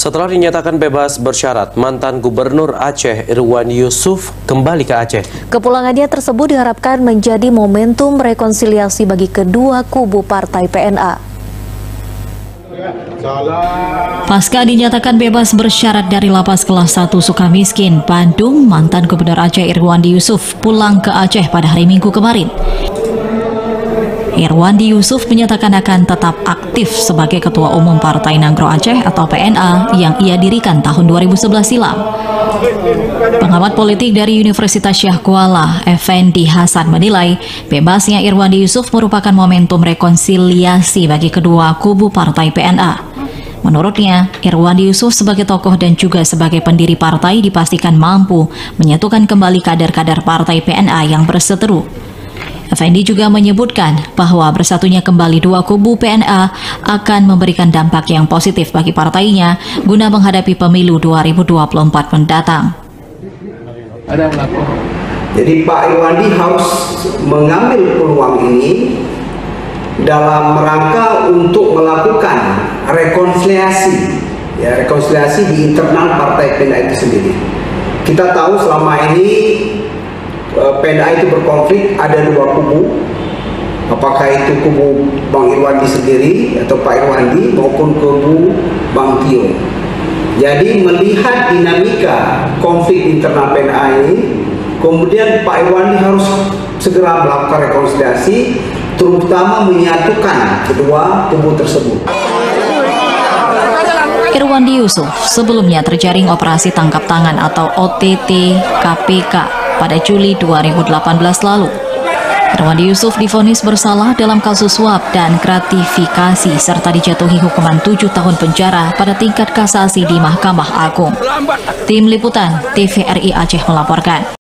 Setelah dinyatakan bebas bersyarat, mantan Gubernur Aceh Irwandi Yusuf kembali ke Aceh. Kepulangannya tersebut diharapkan menjadi momentum rekonsiliasi bagi kedua kubu partai PNA. Pasca dinyatakan bebas bersyarat dari Lapas Kelas 1 Sukamiskin, Bandung, mantan Gubernur Aceh Irwandi Yusuf pulang ke Aceh pada hari Minggu kemarin. Irwandi Yusuf menyatakan akan tetap aktif sebagai Ketua Umum Partai Nanggroe Aceh atau PNA yang ia dirikan tahun 2011 silam. Pengamat politik dari Universitas Syah Kuala, Effendi Hasan menilai bebasnya Irwandi Yusuf merupakan momentum rekonsiliasi bagi kedua kubu Partai PNA. Menurutnya, Irwandi Yusuf sebagai tokoh dan juga sebagai pendiri partai dipastikan mampu menyatukan kembali kader-kader Partai PNA yang berseteru. Effendi juga menyebutkan bahwa bersatunya kembali dua kubu PNA akan memberikan dampak yang positif bagi partainya guna menghadapi pemilu 2024 mendatang. Jadi Pak Irwandi harus mengambil peluang ini dalam rangka untuk melakukan rekonsiliasi di internal Partai PNA itu sendiri. Kita tahu selama ini PNA itu berkonflik, ada dua kubu, apakah itu kubu Bang Irwandi sendiri atau Pak Irwandi maupun kubu Bang Tio. Jadi melihat dinamika konflik internal PNA ini, kemudian Pak Irwandi harus segera melakukan rekonsiliasi, terutama menyatukan kedua kubu tersebut. Irwandi Yusuf sebelumnya terjaring operasi tangkap tangan atau OTT KPK pada Juli 2018 lalu. Irwandi Yusuf divonis bersalah dalam kasus suap dan gratifikasi serta dijatuhi hukuman 7 tahun penjara pada tingkat kasasi di Mahkamah Agung. Tim Liputan TVRI Aceh melaporkan.